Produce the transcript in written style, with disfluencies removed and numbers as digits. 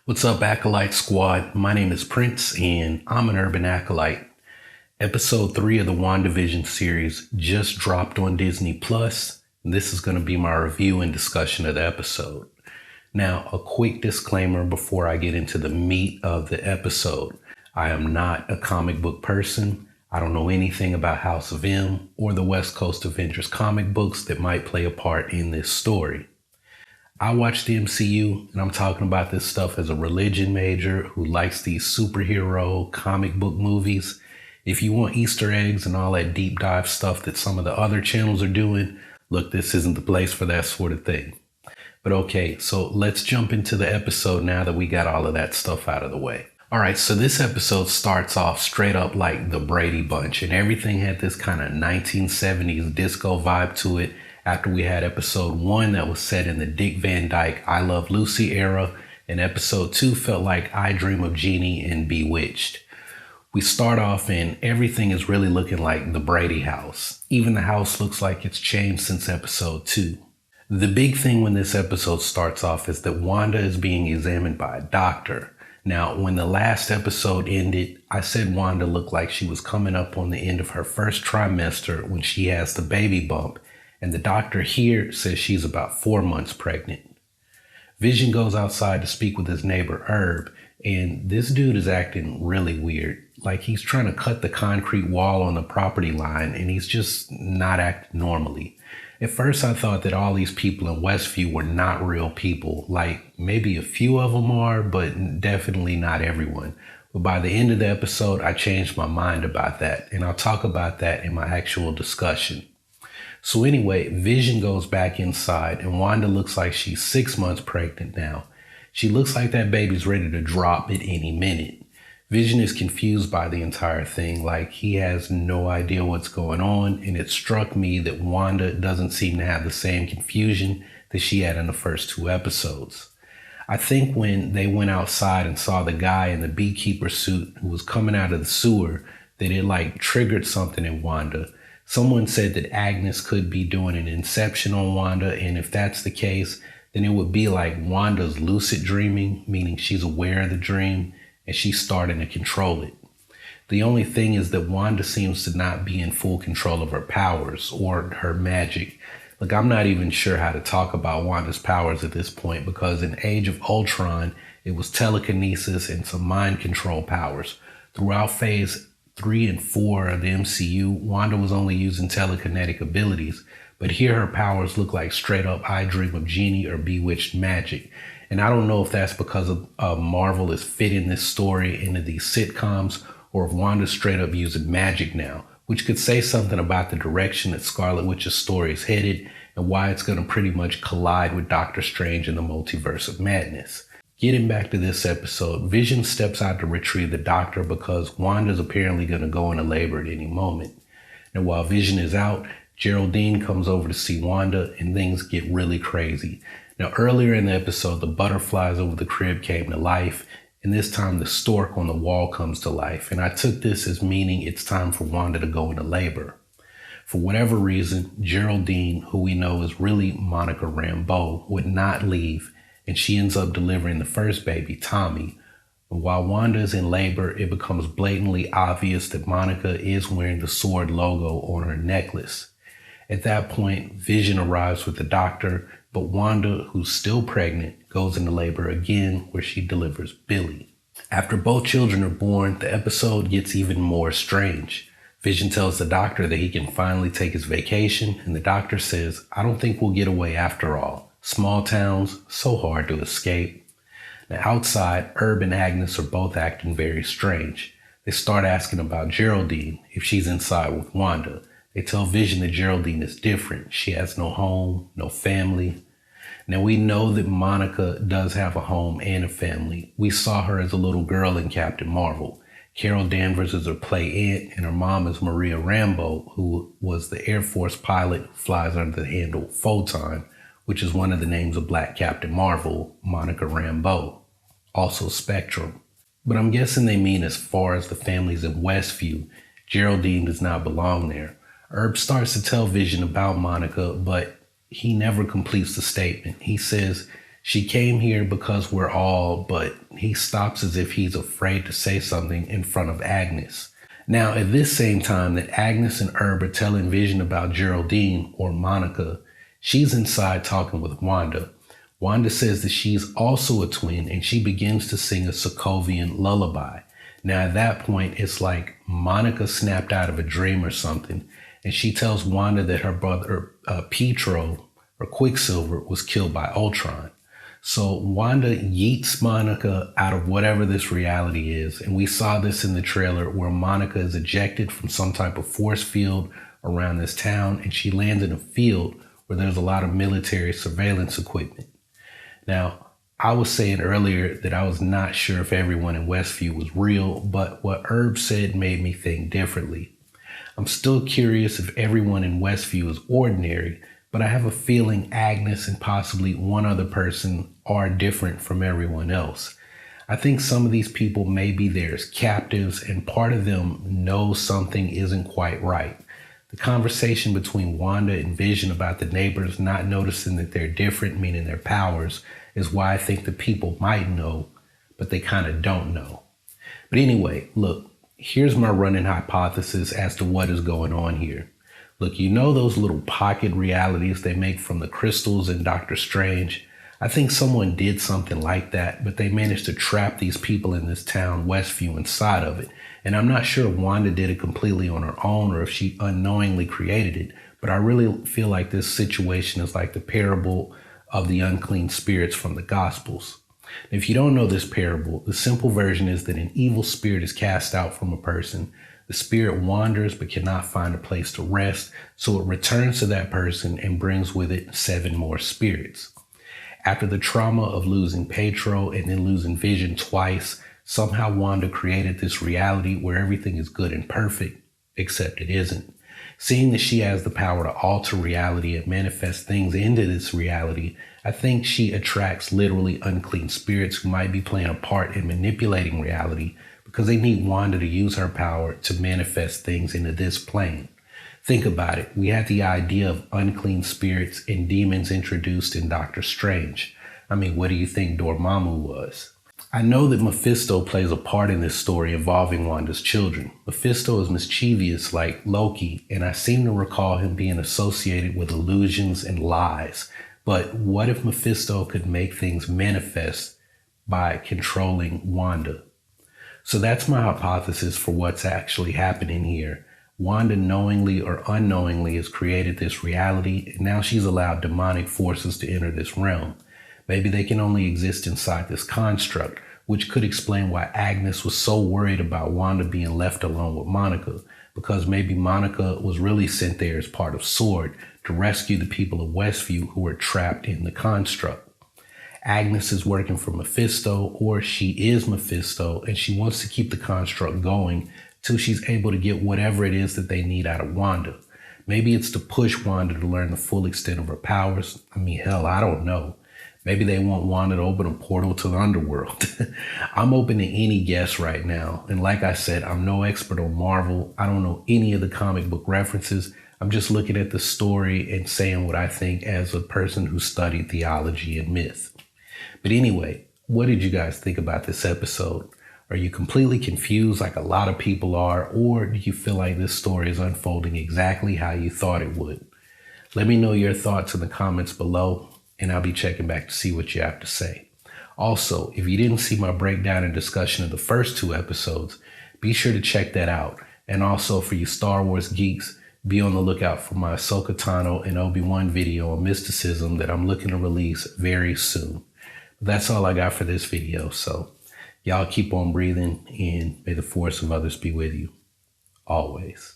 What's up, Acolyte Squad? My name is Prince, and I'm an urban acolyte. Episode 3 of the WandaVision series just dropped on Disney Plus. This is going to be my review and discussion of the episode. Now, a quick disclaimer before I get into the meat of the episode. I am not a comic book person. I don't know anything about House of M or the West Coast Avengers comic books that might play a part in this story. I watch the MCU, and I'm talking about this stuff as a religion major who likes these superhero comic book movies. If you want Easter eggs and all that deep dive stuff that some of the other channels are doing, look, this isn't the place for that sort of thing. But okay, so let's jump into the episode now that we got all of that stuff out of the way. All right, so this episode starts off straight up like the Brady Bunch, and everything had this kind of 1970s disco vibe to it. After we had episode 1 that was set in the Dick Van Dyke I Love Lucy era, and episode 2 felt like I Dream of Jeannie and Bewitched. We start off and everything is really looking like the Brady house. Even the house looks like it's changed since episode 2. The big thing when this episode starts off is that Wanda is being examined by a doctor. Now, when the last episode ended, I said Wanda looked like she was coming up on the end of her first trimester when she has the baby bump. And the doctor here says she's about 4 months pregnant. Vision goes outside to speak with his neighbor Herb, and this dude is acting really weird. Like he's trying to cut the concrete wall on the property line, and he's just not acting normally. At first I thought that all these people in Westview were not real people. Like maybe a few of them are, but definitely not everyone. But by the end of the episode, I changed my mind about that, and I'll talk about that in my actual discussion. So anyway, Vision goes back inside and Wanda looks like she's 6 months pregnant now. She looks like that baby's ready to drop at any minute. Vision is confused by the entire thing, like he has no idea what's going on, and it struck me that Wanda doesn't seem to have the same confusion that she had in the first 2 episodes. I think when they went outside and saw the guy in the beekeeper suit who was coming out of the sewer, that it like triggered something in Wanda. Someone said that Agnes could be doing an inception on Wanda, and if that's the case, then it would be like Wanda's lucid dreaming, meaning she's aware of the dream and she's starting to control it. The only thing is that Wanda seems to not be in full control of her powers or her magic. Look, I'm not even sure how to talk about Wanda's powers at this point because in Age of Ultron, it was telekinesis and some mind control powers. Throughout phase 3 and 4 of the MCU, Wanda was only using telekinetic abilities, but here her powers look like straight up I Dream of Jeannie or Bewitched magic. And I don't know if that's because of Marvel is fitting this story into these sitcoms or if Wanda's straight up using magic now, which could say something about the direction that Scarlet Witch's story is headed and why it's going to pretty much collide with Doctor Strange in the Multiverse of Madness. Getting back to this episode, Vision steps out to retrieve the doctor because Wanda's apparently going to go into labor at any moment. And while Vision is out, Geraldine comes over to see Wanda and things get really crazy. Now earlier in the episode, the butterflies over the crib came to life, and this time the stork on the wall comes to life. And I took this as meaning it's time for Wanda to go into labor. For whatever reason, Geraldine, who we know is really Monica Rambeau, would not leave, and she ends up delivering the first baby, Tommy. And while Wanda is in labor, it becomes blatantly obvious that Monica is wearing the sword logo on her necklace. At that point, Vision arrives with the doctor, but Wanda, who's still pregnant, goes into labor again where she delivers Billy. After both children are born, the episode gets even more strange. Vision tells the doctor that he can finally take his vacation, and the doctor says, "I don't think we'll get away after all. Small towns, so hard to escape." Now outside, Herb and Agnes are both acting very strange. They start asking about Geraldine, if she's inside with Wanda. They tell Vision that Geraldine is different. She has no home, no family. Now we know that Monica does have a home and a family. We saw her as a little girl in Captain Marvel. Carol Danvers is her play aunt, and her mom is Maria Rambeau, who was the Air Force pilot who flies under the handle Photon, which is one of the names of Black Captain Marvel, Monica Rambeau. Also Spectrum. But I'm guessing they mean as far as the families in Westview, Geraldine does not belong there. Herb starts to tell Vision about Monica, but he never completes the statement. He says She came here because we're all, but he stops as if he's afraid to say something in front of Agnes. Now, at this same time that Agnes and Herb are telling Vision about Geraldine, or Monica, she's inside talking with Wanda. Wanda says that she's also a twin, and she begins to sing a Sokovian lullaby. Now, at that point, it's like Monica snapped out of a dream or something, and she tells Wanda that her brother Pietro, or Quicksilver, was killed by Ultron. So Wanda yeets Monica out of whatever this reality is, and we saw this in the trailer where Monica is ejected from some type of force field around this town, and she lands in a field where there's a lot of military surveillance equipment. Now, I was saying earlier that I was not sure if everyone in Westview was real, but what Herb said made me think differently. I'm still curious if everyone in Westview is ordinary, but I have a feeling Agnes and possibly one other person are different from everyone else. I think some of these people may be there as captives, and part of them knows something isn't quite right. The conversation between Wanda and Vision about the neighbors not noticing that they're different, meaning their powers, is why I think the people might know, but they kind of don't know. But anyway, look, here's my running hypothesis as to what is going on here. Look, you know those little pocket realities they make from the crystals in Doctor Strange? I think someone did something like that, but they managed to trap these people in this town, Westview, inside of it. And I'm not sure if Wanda did it completely on her own or if she unknowingly created it, but I really feel like this situation is like the parable of the unclean spirits from the Gospels. If you don't know this parable, the simple version is that an evil spirit is cast out from a person. The spirit wanders but cannot find a place to rest, so it returns to that person and brings with it 7 more spirits. After the trauma of losing Pietro and then losing Vision twice, somehow Wanda created this reality where everything is good and perfect, except it isn't. Seeing that she has the power to alter reality and manifest things into this reality, I think she attracts literally unclean spirits who might be playing a part in manipulating reality because they need Wanda to use her power to manifest things into this plane. Think about it. We had the idea of unclean spirits and demons introduced in Doctor Strange. I mean, what do you think Dormammu was? I know that Mephisto plays a part in this story involving Wanda's children. Mephisto is mischievous like Loki, and I seem to recall him being associated with illusions and lies. But what if Mephisto could make things manifest by controlling Wanda? So that's my hypothesis for what's actually happening here. Wanda knowingly or unknowingly has created this reality, and now she's allowed demonic forces to enter this realm. Maybe they can only exist inside this construct, which could explain why Agnes was so worried about Wanda being left alone with Monica, because maybe Monica was really sent there as part of S.W.O.R.D. to rescue the people of Westview who were trapped in the construct. Agnes is working for Mephisto, or she is Mephisto, and she wants to keep the construct going till she's able to get whatever it is that they need out of Wanda. Maybe it's to push Wanda to learn the full extent of her powers. I mean, hell, I don't know. Maybe they want Wanda to open a portal to the underworld. I'm open to any guess right now. And like I said, I'm no expert on Marvel. I don't know any of the comic book references. I'm just looking at the story and saying what I think as a person who studied theology and myth. But anyway, what did you guys think about this episode? Are you completely confused like a lot of people are, or do you feel like this story is unfolding exactly how you thought it would? Let me know your thoughts in the comments below, and I'll be checking back to see what you have to say. Also, if you didn't see my breakdown and discussion of the first 2 episodes, be sure to check that out. And also for you Star Wars geeks, be on the lookout for my Ahsoka Tano and Obi-Wan video on mysticism that I'm looking to release very soon. But that's all I got for this video, so y'all keep on breathing, and may the force of others be with you always.